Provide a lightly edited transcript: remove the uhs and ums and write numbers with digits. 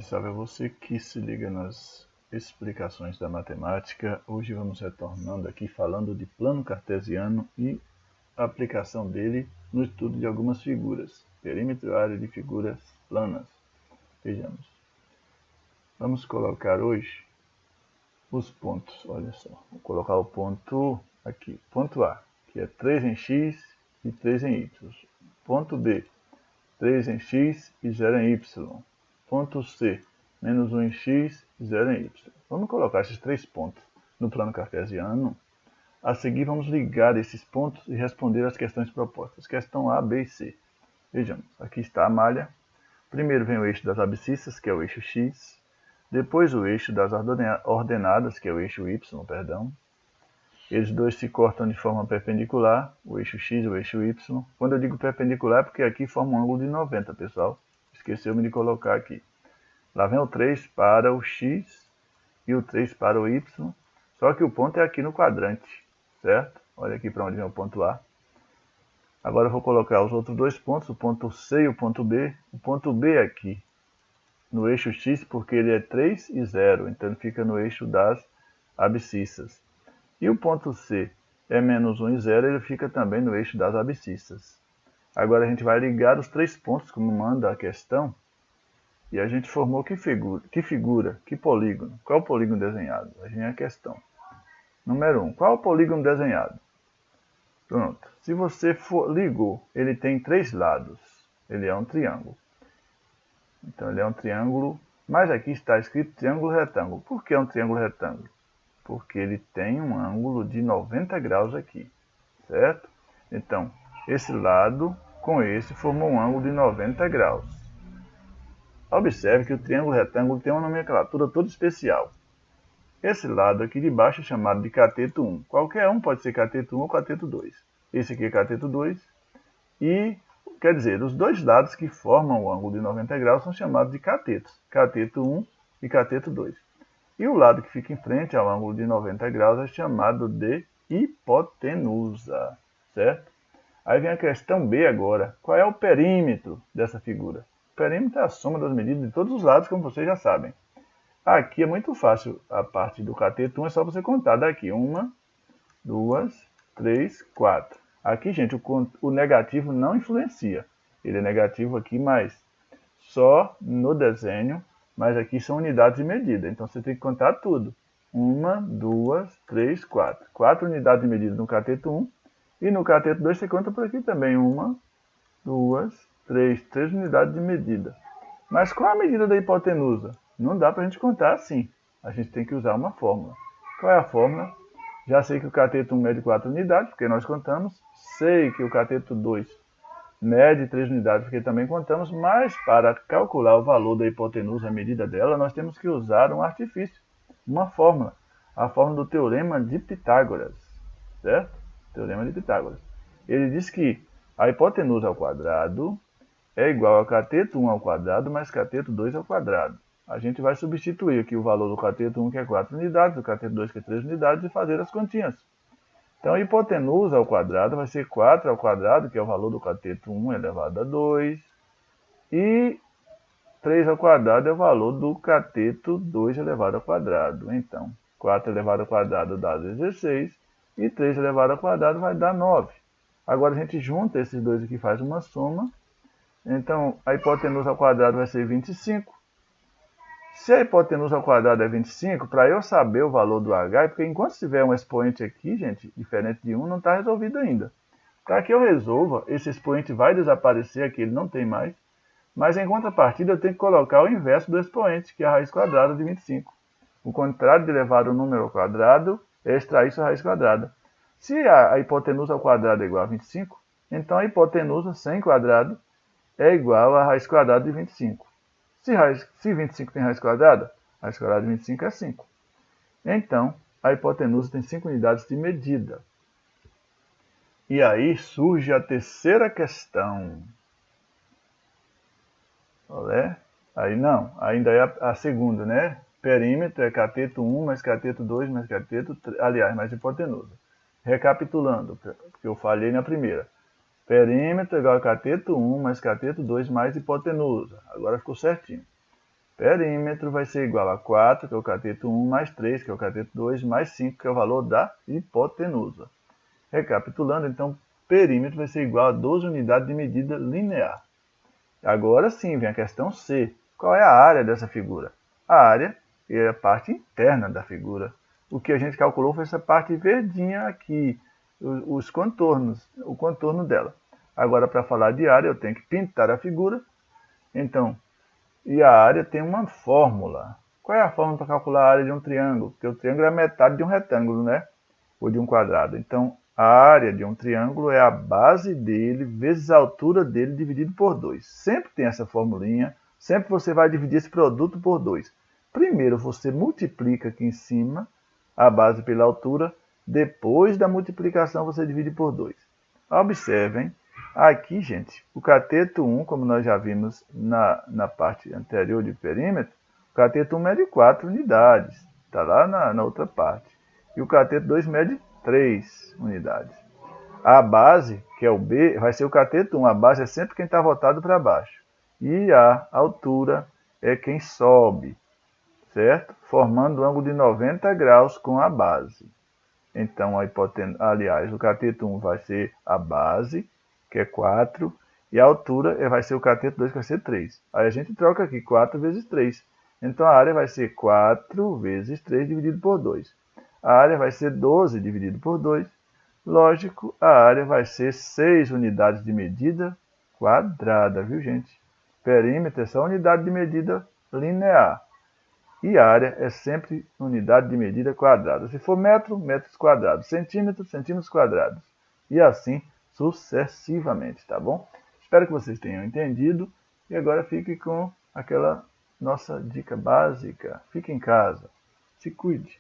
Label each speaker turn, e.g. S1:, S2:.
S1: Salve a você que se liga nas explicações da matemática. Hoje vamos retornando aqui falando de plano cartesiano e a aplicação dele no estudo de algumas figuras. Perímetro e área de figuras planas. Vejamos. Vamos colocar hoje os pontos. Olha só, vou colocar o ponto aqui. Ponto A, que é 3 em x e 3 em y. Ponto B, 3 em x e 0 em y. Ponto C, menos 1 em x e 0 em y. Vamos colocar esses três pontos no plano cartesiano. A seguir, vamos ligar esses pontos e responder às questões propostas. Questão A, B e C. Vejamos, aqui está a malha. Primeiro vem o eixo das abscissas, que é o eixo x. Depois o eixo das ordenadas, que é o eixo y, perdão. Eles dois se cortam de forma perpendicular, o eixo x e o eixo y. Quando eu digo perpendicular é porque aqui forma um ângulo de 90, pessoal. Esqueceu-me de colocar aqui. Lá vem o 3 para o x e o 3 para o y. Só que o ponto é aqui no quadrante, certo? Olha aqui para onde vem o ponto A. Agora eu vou colocar os outros dois pontos, o ponto C e o ponto B. O ponto B é aqui no eixo x, porque ele é 3 e 0, então ele fica no eixo das abscissas. E o ponto C é menos 1 e 0, ele fica também no eixo das abscissas. Agora a gente vai ligar os três pontos, como manda a questão, e a gente formou que figura, que polígono. Qual o polígono desenhado? Aí vem a questão. Número 1. Qual o polígono desenhado? Pronto. Se você ligou, ele tem três lados. Ele é um triângulo. Então ele é um triângulo, mas aqui está escrito triângulo retângulo. Por que é um triângulo retângulo? Porque ele tem um ângulo de 90 graus aqui, certo? Então, esse lado com esse formou um ângulo de 90 graus. Observe que o triângulo retângulo tem uma nomenclatura toda especial. Esse lado aqui de baixo é chamado de cateto 1. Qualquer um pode ser cateto 1 ou cateto 2. Esse aqui é cateto 2. E, quer dizer, os dois lados que formam o ângulo de 90 graus são chamados de catetos. Cateto 1 e cateto 2. E o lado que fica em frente ao ângulo de 90 graus é chamado de hipotenusa, certo? Aí vem a questão B agora. Qual é o perímetro dessa figura? O perímetro é a soma das medidas de todos os lados, como vocês já sabem. Aqui é muito fácil, a parte do cateto 1 é só você contar daqui. 1, 2, 3, 4. Aqui, gente, o negativo não influencia. Ele é negativo aqui, mas só no desenho, mas aqui são unidades de medida. Então você tem que contar tudo. 1, 2, 3, 4. 4 unidades de medida no cateto 1. E no cateto 2 você conta por aqui também. 1, 2, 3 unidades de medida. Mas qual a medida da hipotenusa? Não dá para a gente contar assim. A gente tem que usar uma fórmula. Qual é a fórmula? Já sei que o cateto 1 mede 4 unidades, porque nós contamos. Sei que o cateto 2 mede 3 unidades, porque também contamos. Mas para calcular o valor da hipotenusa, a medida dela, nós temos que usar um artifício, uma fórmula. A fórmula do teorema de Pitágoras, certo? Teorema de Pitágoras. Ele diz que a hipotenusa ao quadrado é igual a cateto 1 ao quadrado mais cateto 2 ao quadrado. A gente vai substituir aqui o valor do cateto 1, que é 4 unidades, do cateto 2, que é 3 unidades, e fazer as continhas. Então, a hipotenusa ao quadrado vai ser 4 ao quadrado, que é o valor do cateto 1 elevado a 2, e 3 ao quadrado é o valor do cateto 2 elevado ao quadrado. Então, 4 elevado ao quadrado dá 16, e 3 elevado ao quadrado vai dar 9. Agora, a gente junta esses dois aqui e faz uma soma. Então, a hipotenusa ao quadrado vai ser 25. Se a hipotenusa ao quadrado é 25, para eu saber o valor do h, porque enquanto tiver um expoente aqui, gente, diferente de 1, não está resolvido ainda. Para que eu resolva, esse expoente vai desaparecer aqui, ele não tem mais. Mas em contrapartida, eu tenho que colocar o inverso do expoente, que é a raiz quadrada de 25. O contrário de levar o número ao quadrado é extrair sua raiz quadrada. Se a hipotenusa ao quadrado é igual a 25, então a hipotenusa sem quadrado é igual a raiz quadrada de 25. Se 25 tem raiz quadrada de 25 é 5. Então, a hipotenusa tem 5 unidades de medida. E aí surge a terceira questão. Olé? Aí não, ainda é a segunda, né? Perímetro é cateto 1 mais cateto 2 mais cateto 3, aliás, mais hipotenusa. Recapitulando, porque eu falhei na primeira. Perímetro é igual a cateto 1 mais cateto 2 mais hipotenusa. Agora ficou certinho. Perímetro vai ser igual a 4, que é o cateto 1, mais 3, que é o cateto 2, mais 5, que é o valor da hipotenusa. Recapitulando, então, perímetro vai ser igual a 12 unidades de medida linear. Agora sim, vem a questão C. Qual é a área dessa figura? A área é a parte interna da figura. O que a gente calculou foi essa parte verdinha aqui, os contornos, o contorno dela. Agora, para falar de área, eu tenho que pintar a figura. Então, e a área tem uma fórmula. Qual é a fórmula para calcular a área de um triângulo? Porque o triângulo é metade de um retângulo, né? Ou de um quadrado. Então, a área de um triângulo é a base dele vezes a altura dele dividido por 2. Sempre tem essa formulinha. Sempre você vai dividir esse produto por 2. Primeiro você multiplica aqui em cima a base pela altura. Depois da multiplicação você divide por 2. Observem. Aqui, gente, o cateto 1, como nós já vimos na parte anterior de perímetro, o cateto 1 mede 4 unidades. Está lá na outra parte. E o cateto 2 mede 3 unidades. A base, que é o B, vai ser o cateto 1. A base é sempre quem está voltado para baixo. E a altura é quem sobe, certo? Formando um ângulo de 90 graus com a base. Então, aliás, o cateto 1 vai ser a base, que é 4, e a altura vai ser o cateto 2, que vai ser 3. Aí a gente troca aqui 4 vezes 3. Então, a área vai ser 4 vezes 3 dividido por 2. A área vai ser 12 dividido por 2. Lógico, a área vai ser 6 unidades de medida quadrada, viu, gente? Perímetro é só unidade de medida linear. E área é sempre unidade de medida quadrada. Se for metro, metros quadrados. Centímetro, centímetros quadrados. E assim sucessivamente, tá bom? Espero que vocês tenham entendido. E agora fique com aquela nossa dica básica. Fique em casa. Se cuide.